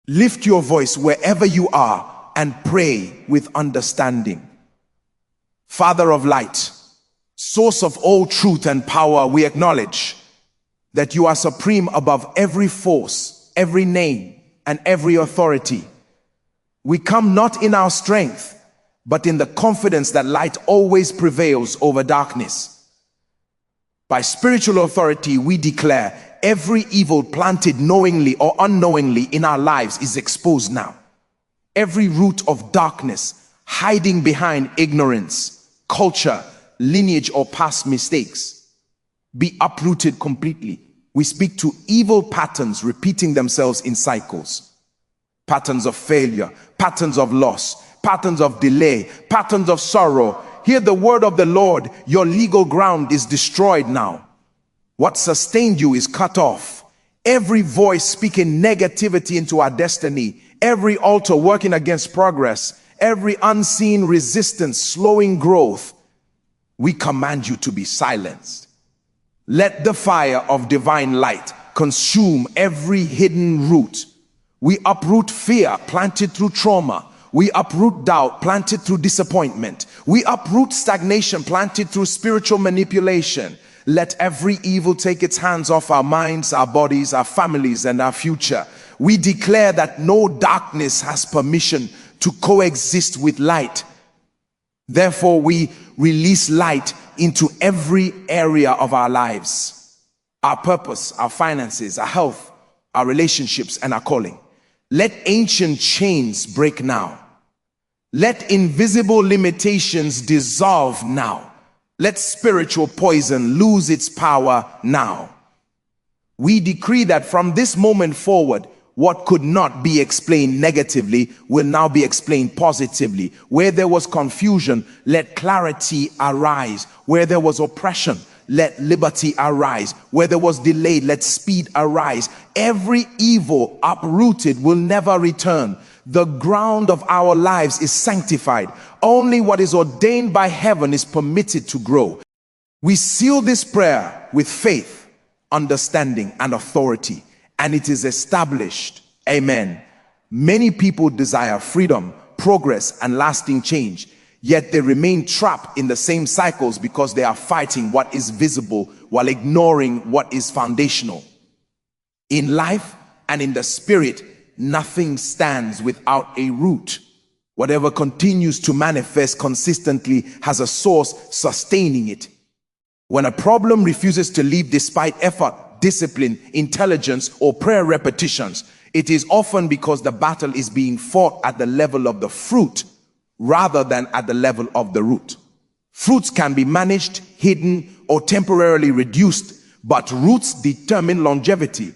Lift your voice wherever you are and pray with understanding. Father of light, source of all truth and power, we acknowledge that you are supreme above every force, every name, and every authority. We come not in our strength, but in the confidence that light always prevails over darkness. By spiritual authority, we declare every evil planted knowingly or unknowingly in our lives is exposed now. Every root of darkness hiding behind ignorance, culture, lineage, or past mistakes be uprooted completely. We speak to evil patterns repeating themselves in cycles. Patterns of failure, patterns of loss, patterns of delay, patterns of sorrow. Hear the word of the Lord. Your legal ground is destroyed now. What sustained you is cut off. Every voice speaking negativity into our destiny, every altar working against progress, every unseen resistance slowing growth, we command you to be silenced. Let the fire of divine light consume every hidden root. We uproot fear planted through trauma. We uproot doubt planted through disappointment. We uproot stagnation planted through spiritual manipulation. Let every evil take its hands off our minds, our bodies, our families, and our future. We declare that no darkness has permission to coexist with light. Therefore, we release light into every area of our lives. Our purpose, our finances, our health, our relationships, and our calling. Let ancient chains break now. Let invisible limitations dissolve now. Let spiritual poison lose its power now. We decree that from this moment forward, what could not be explained negatively will now be explained positively. Where there was confusion, let clarity arise. Where there was oppression, let liberty arise. Where there was delay, let speed arise. Every evil uprooted will never return. The ground of our lives is sanctified. Only what is ordained by heaven is permitted to grow. We seal this prayer with faith, understanding, and authority, and it is established. Amen. Many people desire freedom, progress, and lasting change, yet they remain trapped in the same cycles because they are fighting what is visible while ignoring what is foundational. In life and in the spirit, nothing stands without a root. Whatever continues to manifest consistently has a source sustaining it. When a problem refuses to leave despite effort, discipline, intelligence, or prayer repetitions, it is often because the battle is being fought at the level of the fruit rather than at the level of the root. Fruits can be managed, hidden, or temporarily reduced, but roots determine longevity.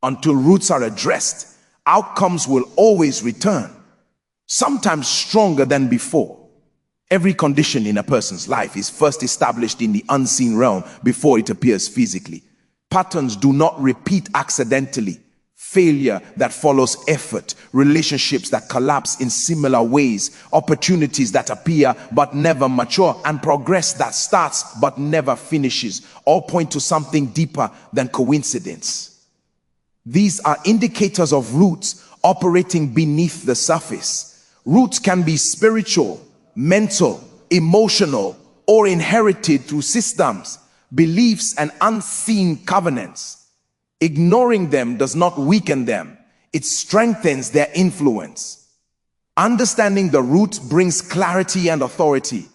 Until roots are addressed, outcomes will always return, sometimes stronger than before. Every condition in a person's life is first established in the unseen realm before it appears physically. Patterns do not repeat accidentally. Failure that follows effort, relationships that collapse in similar ways, opportunities that appear but never mature, and progress that starts but never finishes, all point to something deeper than coincidence. These are indicators of roots operating beneath the surface. Roots can be spiritual, mental, emotional, or inherited through systems, beliefs, and unseen covenants. Ignoring them does not weaken them. It strengthens their influence. Understanding the root brings clarity and authority.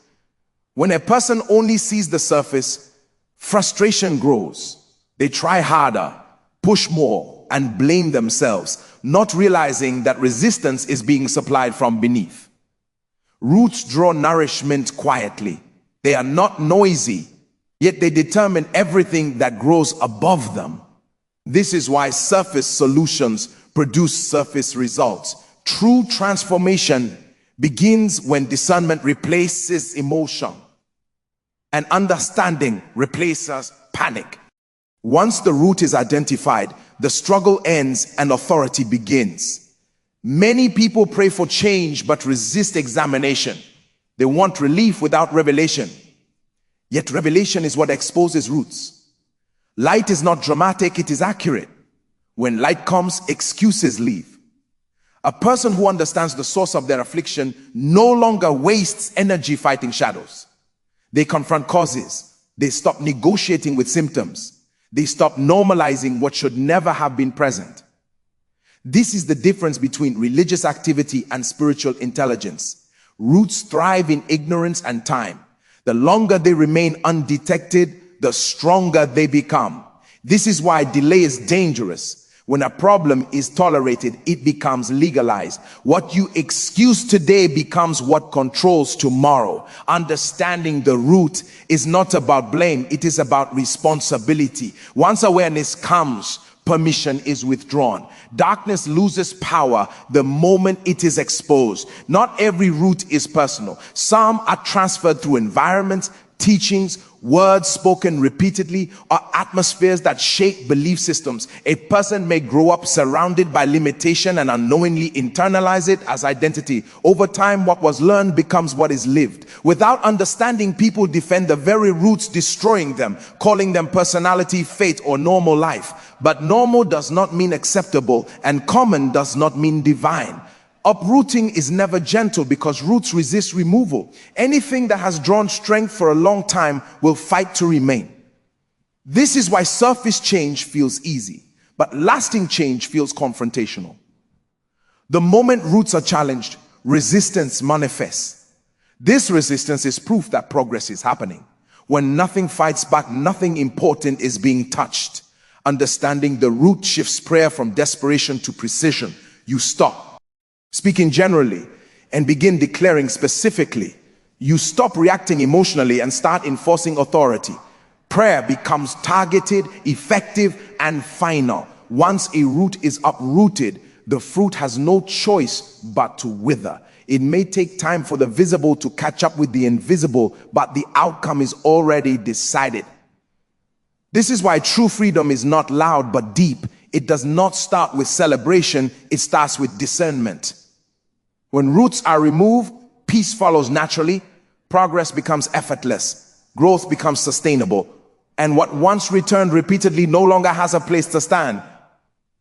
When a person only sees the surface, frustration grows. They try harder, push more, and blame themselves, not realizing that resistance is being supplied from beneath. Roots draw nourishment quietly. They are not noisy, yet they determine everything that grows above them. This is why surface solutions produce surface results. True transformation begins when discernment replaces emotion and understanding replaces panic. Once the root is identified, the struggle ends and authority begins. Many people pray for change but resist examination. They want relief without revelation. Yet revelation is what exposes roots. Light is not dramatic, it is accurate. When light comes, excuses leave. A person who understands the source of their affliction no longer wastes energy fighting shadows. They confront causes. They stop negotiating with symptoms. They stop normalizing what should never have been present. This is the difference between religious activity and spiritual intelligence. Roots thrive in ignorance and time. The longer they remain undetected, the stronger they become. This is why delay is dangerous. When a problem is tolerated, it becomes legalized. What you excuse today becomes what controls tomorrow. Understanding the root is not about blame, it is about responsibility. Once awareness comes, permission is withdrawn. Darkness loses power the moment it is exposed. Not every root is personal. Some are transferred through environments, teachings, words spoken repeatedly, or atmospheres that shape belief systems. A person may grow up surrounded by limitation and unknowingly internalize it as identity. Over time, what was learned becomes what is lived. Without understanding, people defend the very roots, destroying them, calling them personality, fate, or normal life. But normal does not mean acceptable, and common does not mean divine. Uprooting is never gentle because roots resist removal. Anything that has drawn strength for a long time will fight to remain. This is why surface change feels easy, but lasting change feels confrontational. The moment roots are challenged, resistance manifests. This resistance is proof that progress is happening. When nothing fights back, nothing important is being touched. Understanding the root shifts prayer from desperation to precision. You stop speaking generally and begin declaring specifically. You stop reacting emotionally and start enforcing authority. Prayer becomes targeted, effective, and final. Once a root is uprooted, the fruit has no choice but to wither. It may take time for the visible to catch up with the invisible, but the outcome is already decided. This is why true freedom is not loud but deep. It does not start with celebration, it starts with discernment. When roots are removed, peace follows naturally, progress becomes effortless, growth becomes sustainable, and what once returned repeatedly no longer has a place to stand.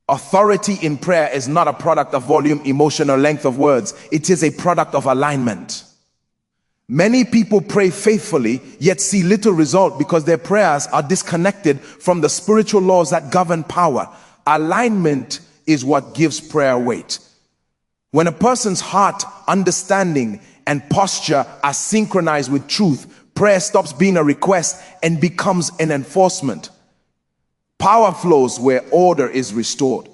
Authority in prayer is not a product of volume, emotion, or length of words. It is a product of alignment. Many people pray faithfully, yet see little result because their prayers are disconnected from the spiritual laws that govern power. Alignment is what gives prayer weight. When a person's heart, understanding, and posture are synchronized with truth, prayer stops being a request and becomes an enforcement. Power flows where order is restored.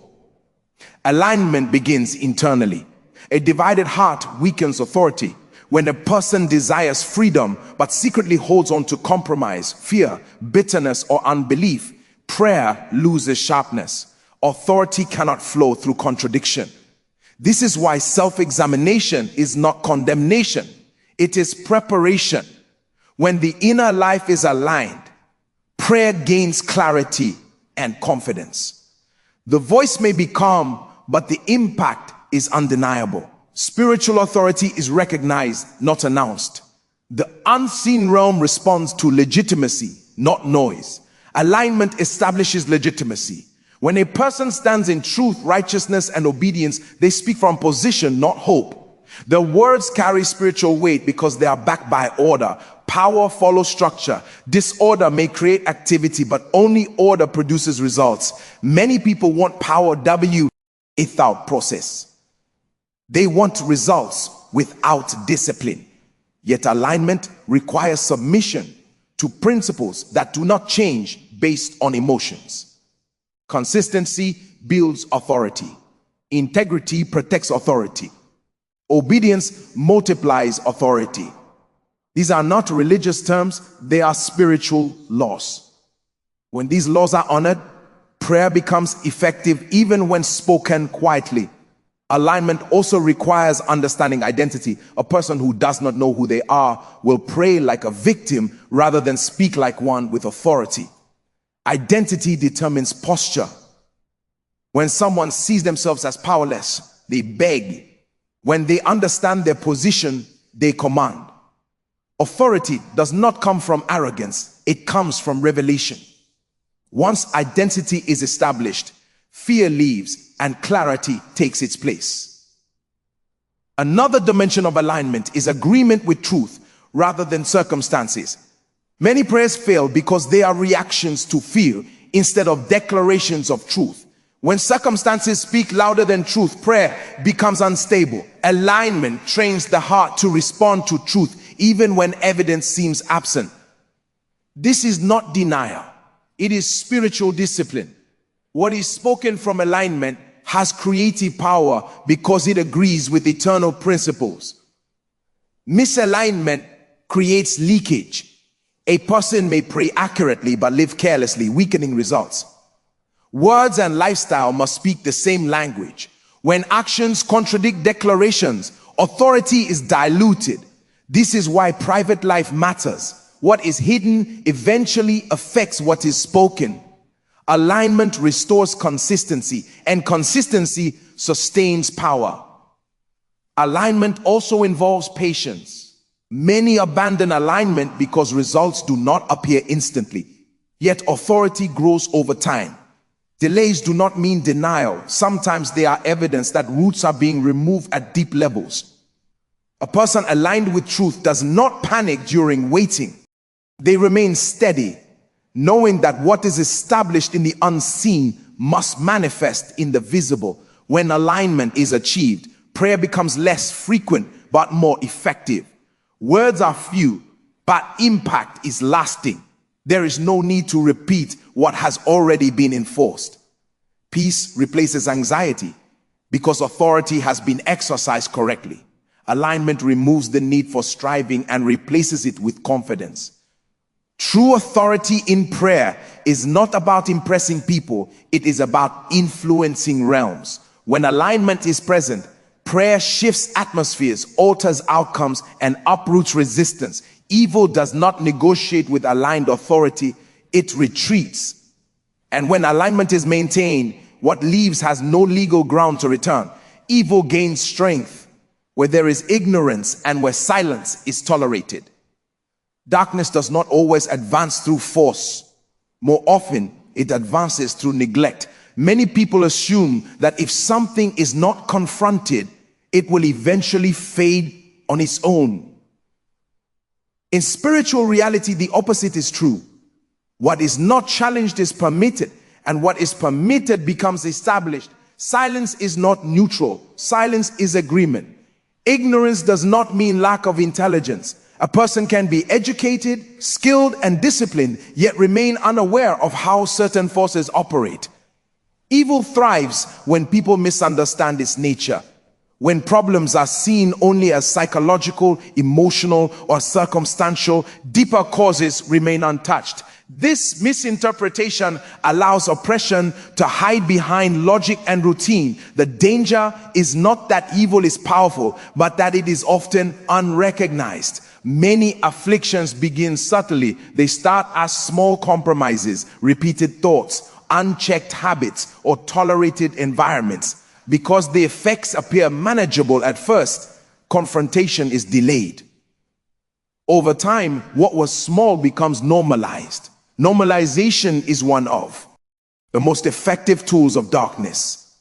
Alignment begins internally. A divided heart weakens authority. When a person desires freedom but secretly holds on to compromise, fear, bitterness, or unbelief, prayer loses sharpness. Authority cannot flow through contradiction. This is why self-examination is not condemnation. It is preparation. When the inner life is aligned, prayer gains clarity and confidence. The voice may be calm, but the impact is undeniable. Spiritual authority is recognized, not announced. The unseen realm responds to legitimacy, not noise. Alignment establishes legitimacy. When a person stands in truth, righteousness, and obedience, they speak from position, not hope. The words carry spiritual weight because they are backed by order. Power follows structure. Disorder may create activity, but only order produces results. Many people want power without process. They want results without discipline. Yet alignment requires submission to principles that do not change based on emotions. Consistency builds authority. Integrity protects authority. Obedience multiplies authority. These are not religious terms, they are spiritual laws. When these laws are honored, prayer becomes effective even when spoken quietly. Alignment also requires understanding identity. A person who does not know who they are will pray like a victim rather than speak like one with authority. Identity determines posture. When someone sees themselves as powerless, they beg. When they understand their position, they command. Authority does not come from arrogance, it comes from revelation. Once identity is established, fear leaves and clarity takes its place. Another dimension of alignment is agreement with truth rather than circumstances. Many prayers fail because they are reactions to fear instead of declarations of truth. When circumstances speak louder than truth, prayer becomes unstable. Alignment trains the heart to respond to truth even when evidence seems absent. This is not denial. It is spiritual discipline. What is spoken from alignment has creative power because it agrees with eternal principles. Misalignment creates leakage. A person may pray accurately but live carelessly, weakening results. Words and lifestyle must speak the same language. When actions contradict declarations, authority is diluted. This is why private life matters. What is hidden eventually affects what is spoken. Alignment restores consistency, and consistency sustains power. Alignment also involves patience. Many abandon alignment because results do not appear instantly, yet authority grows over time. Delays do not mean denial. Sometimes they are evidence that roots are being removed at deep levels. A person aligned with truth does not panic during waiting. They remain steady, knowing that what is established in the unseen must manifest in the visible. When alignment is achieved, prayer becomes less frequent but more effective. Words are few, but impact is lasting. There is no need to repeat what has already been enforced. Peace replaces anxiety because authority has been exercised correctly. Alignment removes the need for striving and replaces it with confidence. True authority in prayer is not about impressing people, it is about influencing realms. When alignment is present, prayer shifts atmospheres, alters outcomes, and uproots resistance. Evil does not negotiate with aligned authority, it retreats. And when alignment is maintained, what leaves has no legal ground to return. Evil gains strength where there is ignorance and where silence is tolerated. Darkness does not always advance through force. More often, it advances through neglect. Many people assume that if something is not confronted, it will eventually fade on its own. In spiritual reality, the opposite is true. What is not challenged is permitted, and what is permitted becomes established. Silence is not neutral. Silence is agreement. Ignorance does not mean lack of intelligence. A person can be educated, skilled, and disciplined, yet remain unaware of how certain forces operate. Evil thrives when people misunderstand its nature. When problems are seen only as psychological, emotional, or circumstantial, deeper causes remain untouched. This misinterpretation allows oppression to hide behind logic and routine. The danger is not that evil is powerful, but that it is often unrecognized. Many afflictions begin subtly. They start as small compromises, repeated thoughts, unchecked habits, or tolerated environments. Because the effects appear manageable at first, confrontation is delayed. Over time, what was small becomes normalized. Normalization is one of the most effective tools of darkness.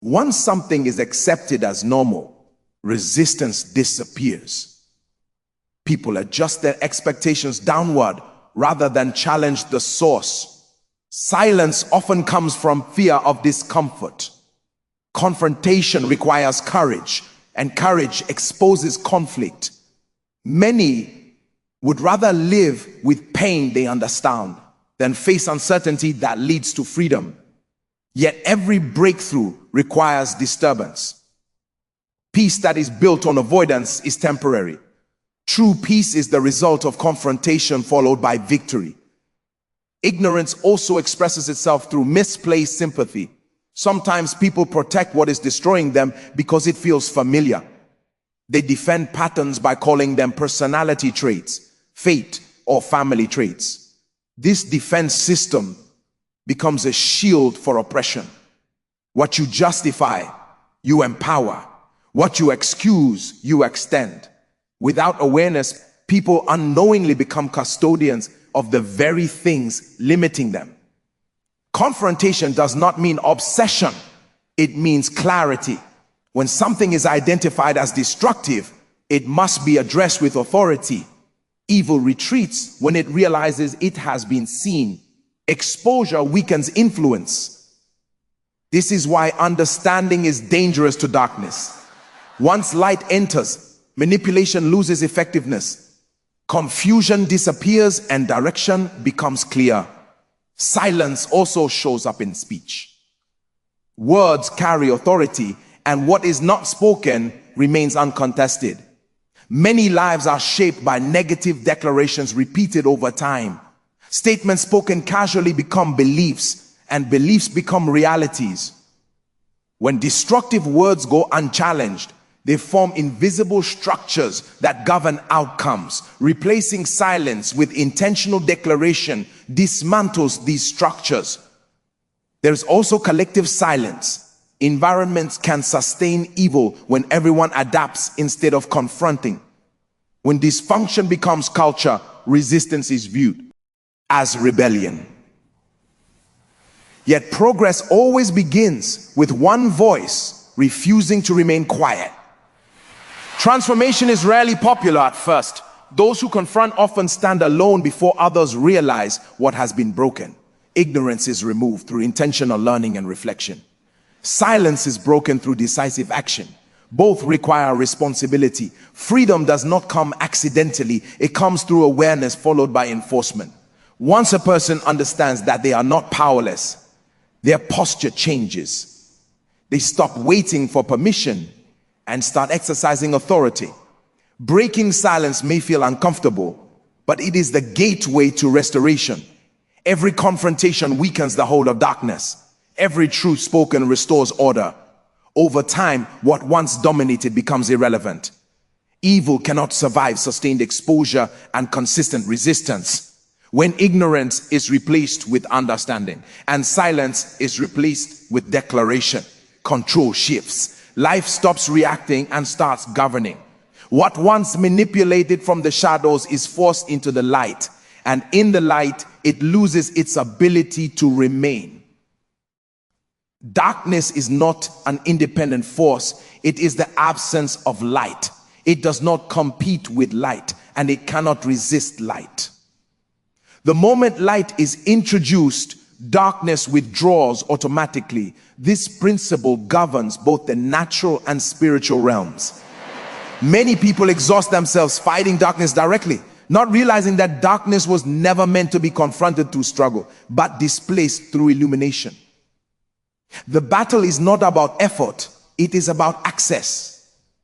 Once something is accepted as normal, resistance disappears. People adjust their expectations downward rather than challenge the source. Silence often comes from fear of discomfort. Confrontation requires courage, and courage exposes conflict. Many would rather live with pain they understand than face uncertainty that leads to freedom. Yet every breakthrough requires disturbance. Peace that is built on avoidance is temporary. True peace is the result of confrontation followed by victory. Ignorance also expresses itself through misplaced sympathy. Sometimes people protect what is destroying them because it feels familiar. They defend patterns by calling them personality traits, fate, or family traits. This defense system becomes a shield for oppression. What you justify, you empower. What you excuse, you extend. Without awareness, people unknowingly become custodians of the very things limiting them. Confrontation does not mean obsession. It means clarity. When something is identified as destructive, it must be addressed with authority. Evil retreats when it realizes it has been seen. Exposure weakens influence. This is why understanding is dangerous to darkness. Once light enters, manipulation loses effectiveness. Confusion disappears and direction becomes clear. Silence also shows up in speech. Words carry authority, and what is not spoken remains uncontested. Many lives are shaped by negative declarations repeated over time. Statements spoken casually become beliefs, and beliefs become realities. When destructive words go unchallenged, they form invisible structures that govern outcomes. Replacing silence with intentional declaration dismantles these structures. There is also collective silence. Environments can sustain evil when everyone adapts instead of confronting. When dysfunction becomes culture, resistance is viewed as rebellion. Yet progress always begins with one voice refusing to remain quiet. Transformation is rarely popular at first. Those who confront often stand alone before others realize what has been broken. Ignorance is removed through intentional learning and reflection. Silence is broken through decisive action. Both require responsibility. Freedom does not come accidentally. It comes through awareness followed by enforcement. Once a person understands that they are not powerless, their posture changes. They stop waiting for permission and start exercising authority. Breaking silence may feel uncomfortable, but it is the gateway to restoration. Every confrontation weakens the hold of darkness. Every truth spoken restores order. Over time, what once dominated becomes irrelevant. Evil cannot survive sustained exposure and consistent resistance. When ignorance is replaced with understanding and silence is replaced with declaration, control shifts. Life stops reacting and starts governing. What once manipulated from the shadows is forced into the light, and in the light, it loses its ability to remain. Darkness is not an independent force. It is the absence of light. It does not compete with light, and it cannot resist light. The moment light is introduced, darkness withdraws automatically. This principle governs both the natural and spiritual realms. Many people exhaust themselves fighting darkness directly, not realizing that darkness was never meant to be confronted through struggle, but displaced through illumination. The battle is not about effort, it is about access.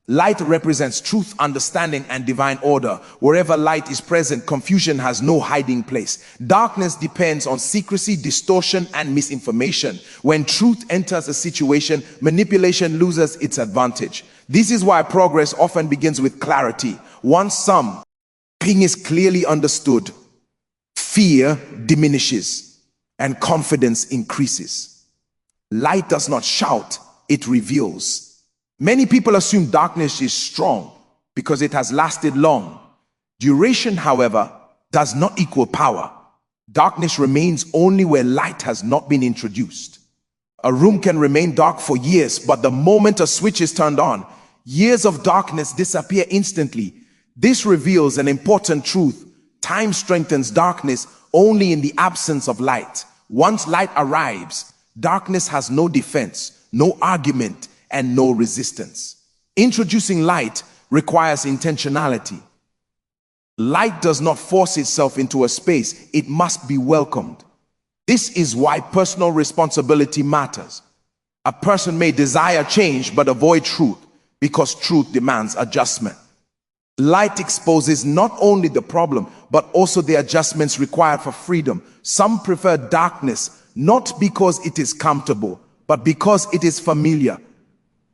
Light represents truth, understanding, and divine order. Wherever light is present, confusion has no hiding place. Darkness depends on secrecy, distortion, and misinformation. When truth enters a situation, manipulation loses its advantage. This is why progress often begins with clarity. Once something is clearly understood, fear diminishes and confidence increases. Light does not shout, it reveals. Many people assume darkness is strong because it has lasted long. Duration, however, does not equal power. Darkness remains only where light has not been introduced. A room can remain dark for years, but the moment a switch is turned on, years of darkness disappear instantly. This reveals an important truth. Time strengthens darkness only in the absence of light. Once light arrives, darkness has no defense, no argument, and no resistance. Introducing light requires intentionality. Light does not force itself into a space, it must be welcomed. This is why personal responsibility matters. A person may desire change but avoid truth because truth demands adjustment. Light exposes not only the problem but also the adjustments required for freedom. Some prefer darkness not because it is comfortable, but because it is familiar.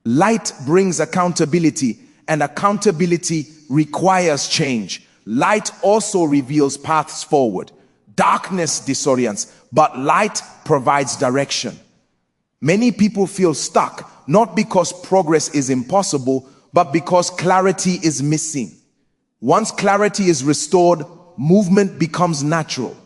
Light brings accountability, and accountability requires change. Light also reveals paths forward. Darkness disorients, but light provides direction. Many people feel stuck, not because progress is impossible, but because clarity is missing. Once clarity is restored, movement becomes natural.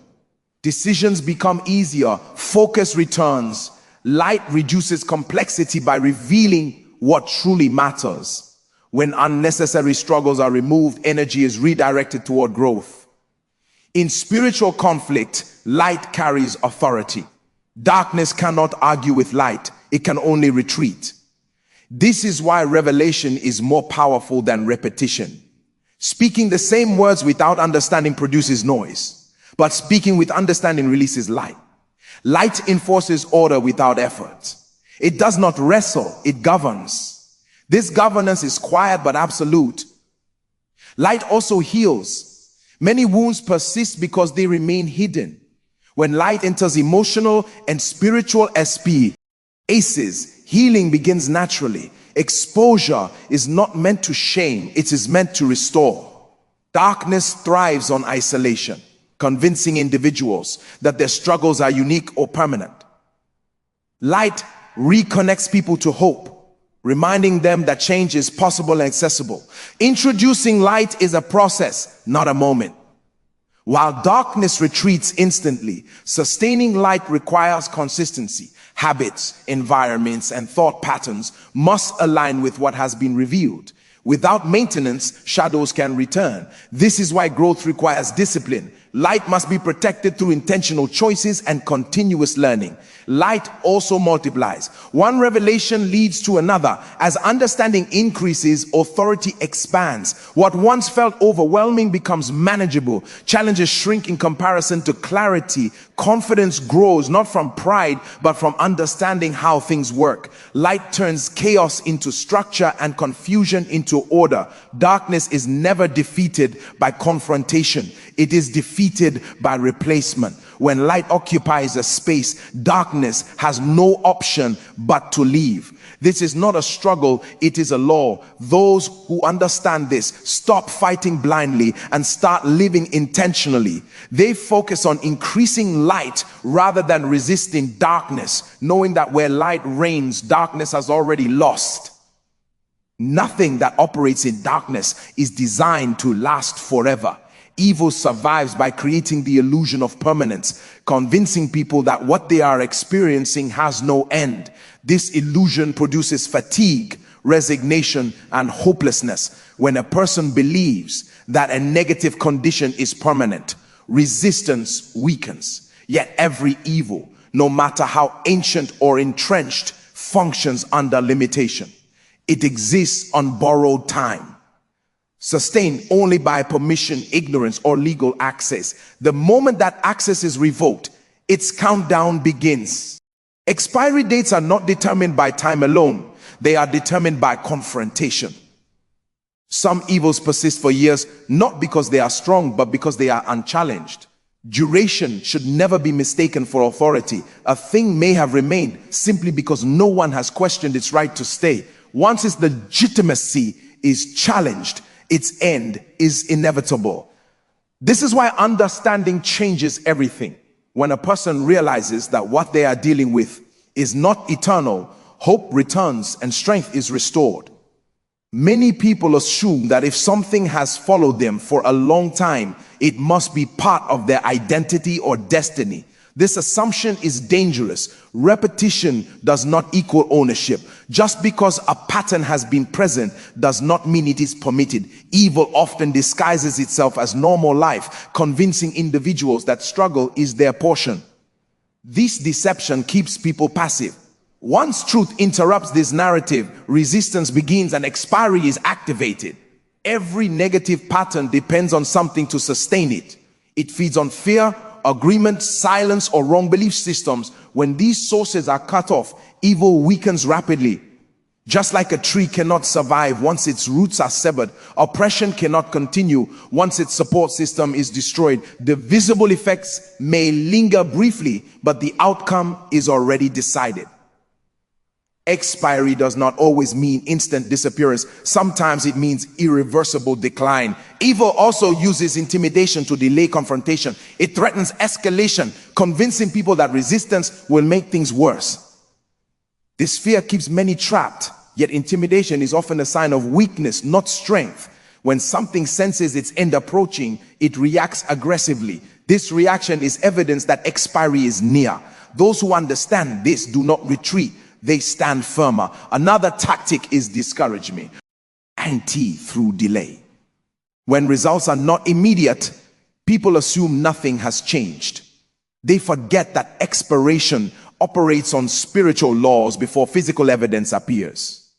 Decisions become easier, focus returns. Light reduces complexity by revealing what truly matters. When unnecessary struggles are removed, energy is redirected toward growth. In spiritual conflict, light carries authority. Darkness cannot argue with light. It can only retreat. This is why revelation is more powerful than repetition. Speaking the same words without understanding produces noise, but speaking with understanding releases light. Light enforces order without effort. It does not wrestle, it governs. This governance is quiet but absolute. Light also heals. Many wounds persist because they remain hidden. When light enters emotional and spiritual spaces, healing begins naturally. Exposure is not meant to shame, it is meant to restore. Darkness thrives on isolation, convincing individuals that their struggles are unique or permanent. Light reconnects people to hope, reminding them that change is possible and accessible. Introducing light is a process, not a moment. While darkness retreats instantly, sustaining light requires consistency. Habits, environments, and thought patterns must align with what has been revealed. Without maintenance, shadows can return. This is why growth requires discipline. Light must be protected through intentional choices and continuous learning. Light also multiplies. One revelation leads to another. As understanding increases, authority expands. What once felt overwhelming becomes manageable. Challenges shrink in comparison to clarity. Confidence grows not from pride, but from understanding how things work. Light turns chaos into structure and confusion into order. Darkness is never defeated by confrontation. It is defeated by replacement. When light occupies a space, darkness has no option but to leave. This is not a struggle, it is a law. Those who understand this stop fighting blindly and start living intentionally. They focus on increasing light rather than resisting darkness, knowing that where light reigns, darkness has already lost. Nothing that operates in darkness is designed to last forever. Evil survives by creating the illusion of permanence, convincing people that what they are experiencing has no end. This illusion produces fatigue, resignation, and hopelessness. When a person believes that a negative condition is permanent, resistance weakens. Yet every evil, no matter how ancient or entrenched, functions under limitation. It exists on borrowed time, sustained only by permission, ignorance, or legal access. The moment that access is revoked, its countdown begins. Expiry dates are not determined by time alone. They are determined by confrontation. Some evils persist for years, not because they are strong, but because they are unchallenged. Duration should never be mistaken for authority. A thing may have remained simply because no one has questioned its right to stay. Once its legitimacy is challenged, its end is inevitable. This is why understanding changes everything. When a person realizes that what they are dealing with is not eternal, hope returns and strength is restored. Many people assume that if something has followed them for a long time, it must be part of their identity or destiny. This assumption is dangerous. Repetition does not equal ownership. Just because a pattern has been present does not mean it is permitted. Evil often disguises itself as normal life, convincing individuals that struggle is their portion. This deception keeps people passive. Once truth interrupts this narrative, resistance begins and expiry is activated. Every negative pattern depends on something to sustain it. It feeds on fear, agreement, silence, or wrong belief systems. When these sources are cut off, evil weakens rapidly. Just like a tree cannot survive once its roots are severed, oppression cannot continue once its support system is destroyed. The visible effects may linger briefly, but the outcome is already decided. Expiry does not always mean instant disappearance. Sometimes it means irreversible decline. Evil also uses intimidation to delay confrontation. It threatens escalation, convincing people that resistance will make things worse. This fear keeps many trapped, yet intimidation is often a sign of weakness, not strength. When something senses its end approaching, it reacts aggressively. This reaction is evidence that expiry is near. Those who understand this do not retreat. they stand firmer. Another tactic is discouragement, through delay. When results are not immediate, people assume nothing has changed. They forget that expiration operates on spiritual laws before physical evidence appears.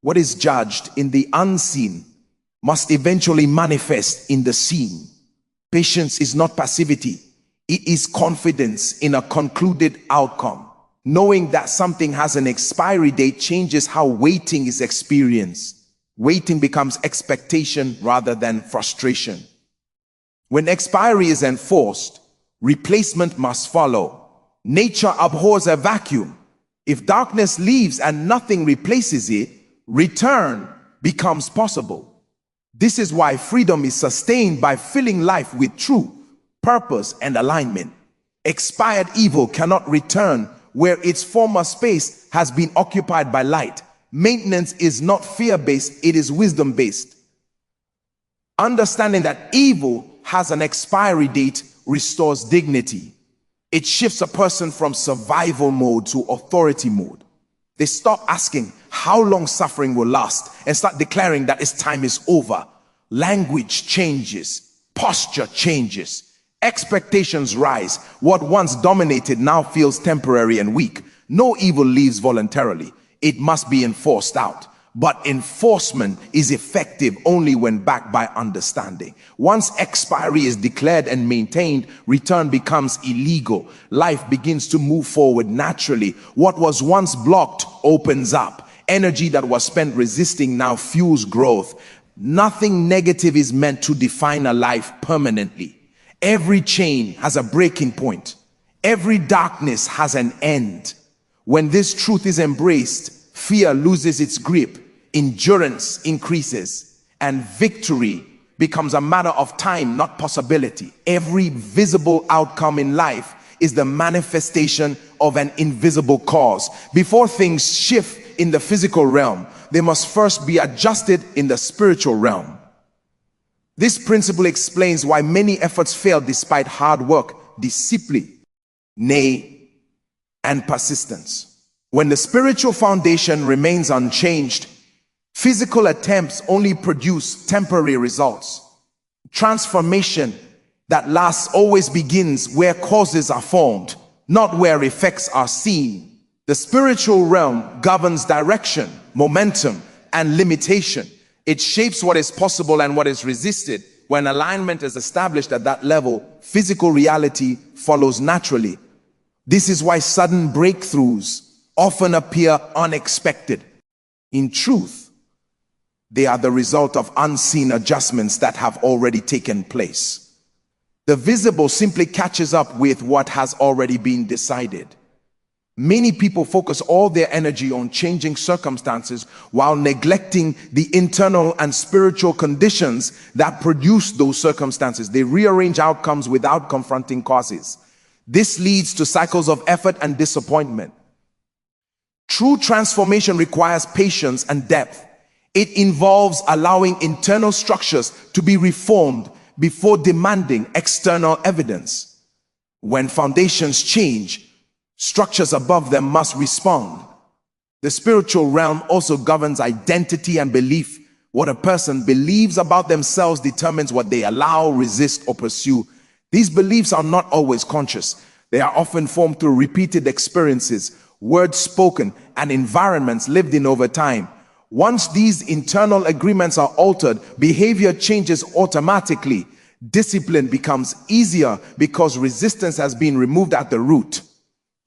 What is judged in the unseen must eventually manifest in the seen. Patience is not passivity. It is confidence in a concluded outcome. Knowing that something has an expiry date changes how waiting is experienced. Waiting becomes expectation rather than frustration. When expiry is enforced, replacement must follow. Nature abhors a vacuum. If darkness leaves and nothing replaces it, return becomes possible. This is why freedom is sustained by filling life with truth, purpose, and alignment. Expired evil cannot return where its former space has been occupied by light. Maintenance is not fear-based, it is wisdom-based. Understanding that evil has an expiry date restores dignity. It shifts a person from survival mode to authority mode. They stop asking how long suffering will last and start declaring that its time is over. Language changes, posture changes, expectations rise. What once dominated now feels temporary and weak. No evil leaves voluntarily. It must be enforced out. But enforcement is effective only when backed by understanding. Once expiry is declared and maintained, return becomes illegal. Life begins to move forward naturally. What was once blocked opens up. Energy that was spent resisting now fuels growth. Nothing negative is meant to define a life permanently. Every chain has a breaking point. Every darkness has an end. When this truth is embraced, fear loses its grip, endurance increases, and victory becomes a matter of time, not possibility. Every visible outcome in life is the manifestation of an invisible cause. Before things shift in the physical realm, they must first be adjusted in the spiritual realm. This principle explains why many efforts fail despite hard work, discipline, and persistence. When the spiritual foundation remains unchanged, physical attempts only produce temporary results. Transformation that lasts always begins where causes are formed, not where effects are seen. The spiritual realm governs direction, momentum, and limitation. It shapes what is possible and what is resisted. When alignment is established at that level, physical reality follows naturally. This is why sudden breakthroughs often appear unexpected. In truth, they are the result of unseen adjustments that have already taken place. The visible simply catches up with what has already been decided. Many people focus all their energy on changing circumstances while neglecting the internal and spiritual conditions that produce those circumstances. They rearrange outcomes without confronting causes. This leads to cycles of effort and disappointment. True transformation requires patience and depth. It involves allowing internal structures to be reformed before demanding external evidence. When foundations change, structures above them must respond. The spiritual realm also governs identity and belief. What a person believes about themselves determines what they allow, resist, or pursue. These beliefs are not always conscious. They are often formed through repeated experiences, words spoken, and environments lived in over time. Once these internal agreements are altered, behavior changes automatically. Discipline becomes easier because resistance has been removed at the root.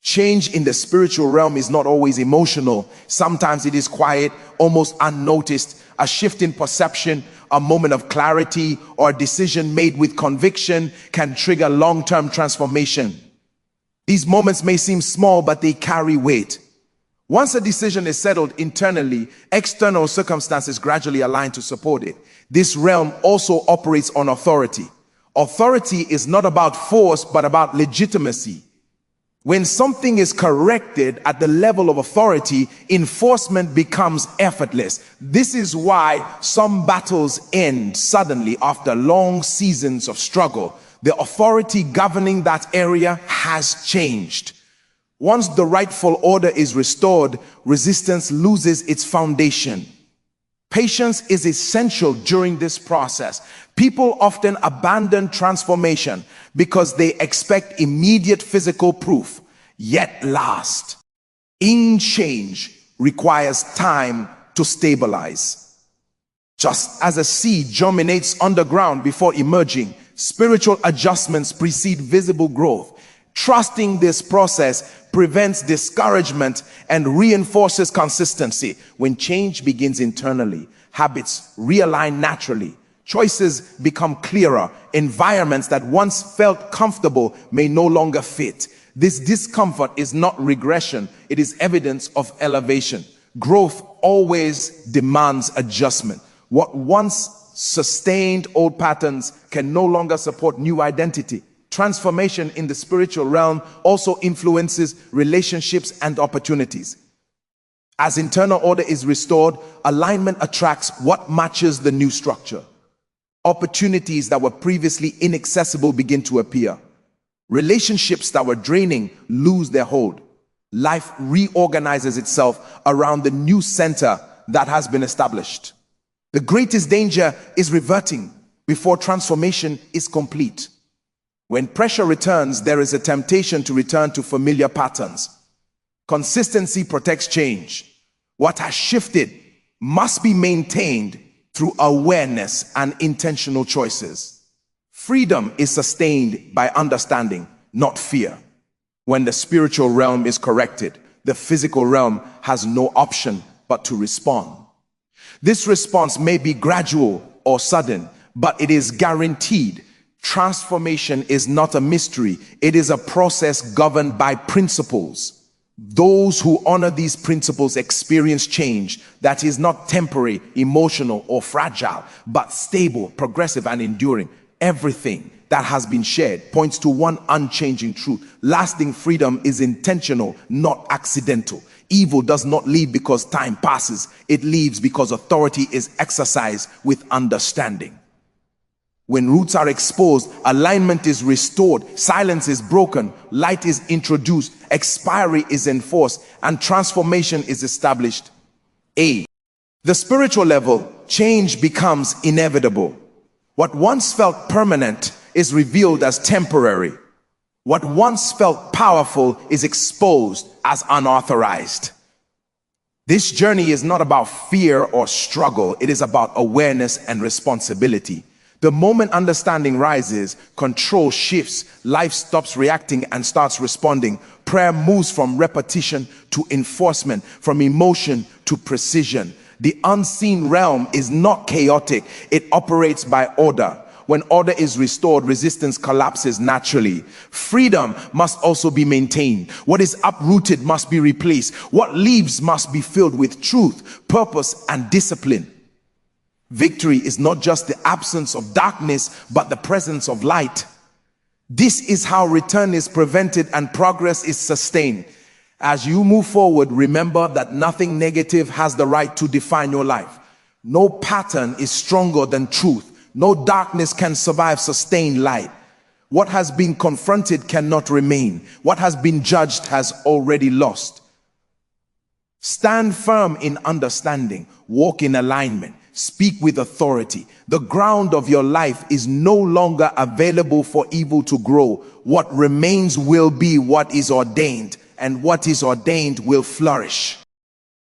Change in the spiritual realm is not always emotional. Sometimes it is quiet, almost unnoticed. A shift in perception, a moment of clarity, or a decision made with conviction can trigger long-term transformation. These moments may seem small, but they carry weight. Once a decision is settled internally, external circumstances gradually align to support it. This realm also operates on authority. Authority is not about force, but about legitimacy. When something is corrected at the level of authority, enforcement becomes effortless. This is why some battles end suddenly after long seasons of struggle. The authority governing that area has changed. Once the rightful order is restored, resistance loses its foundation. Patience is essential during this process. People often abandon transformation because they expect immediate physical proof, yet last. In change requires time to stabilize. Just as a seed germinates underground before emerging, spiritual adjustments precede visible growth. Trusting this process prevents discouragement and reinforces consistency. When change begins internally, habits realign naturally. Choices become clearer. Environments that once felt comfortable may no longer fit. This discomfort is not regression, it is evidence of elevation. Growth always demands adjustment. What once sustained old patterns can no longer support new identity. Transformation in the spiritual realm also influences relationships and opportunities. As internal order is restored, alignment attracts what matches the new structure. Opportunities that were previously inaccessible begin to appear. Relationships that were draining lose their hold. Life reorganizes itself around the new center that has been established. The greatest danger is reverting before transformation is complete. When pressure returns, there is a temptation to return to familiar patterns. Consistency protects change. What has shifted must be maintained through awareness and intentional choices. Freedom is sustained by understanding, not fear. When the spiritual realm is corrected, the physical realm has no option but to respond. This response may be gradual or sudden, but it is guaranteed. Transformation is not a mystery. It is a process governed by principles. Those who honor these principles experience change that is not temporary, emotional, or fragile, but stable, progressive, and enduring. Everything that has been shared points to one unchanging truth. Lasting freedom is intentional, not accidental. Evil does not leave because time passes. It leaves because authority is exercised with understanding. When roots are exposed, alignment is restored, silence is broken, light is introduced, expiry is enforced, and transformation is established. The spiritual level, change becomes inevitable. What once felt permanent is revealed as temporary. What once felt powerful is exposed as unauthorized. This journey is not about fear or struggle. It is about awareness and responsibility. The moment understanding rises, control shifts, life stops reacting and starts responding. Prayer moves from repetition to enforcement, from emotion to precision. The unseen realm is not chaotic. It operates by order. When order is restored, resistance collapses naturally. Freedom must also be maintained. What is uprooted must be replaced. What leaves must be filled with truth, purpose, and discipline. Victory is not just the absence of darkness, but the presence of light. This is how return is prevented and progress is sustained. As you move forward, remember that nothing negative has the right to define your life. No pattern is stronger than truth. No darkness can survive sustained light. What has been confronted cannot remain. What has been judged has already lost. Stand firm in understanding. Walk in alignment. Speak with authority. The ground of your life is no longer available for evil to grow. What remains will be what is ordained, and what is ordained will flourish.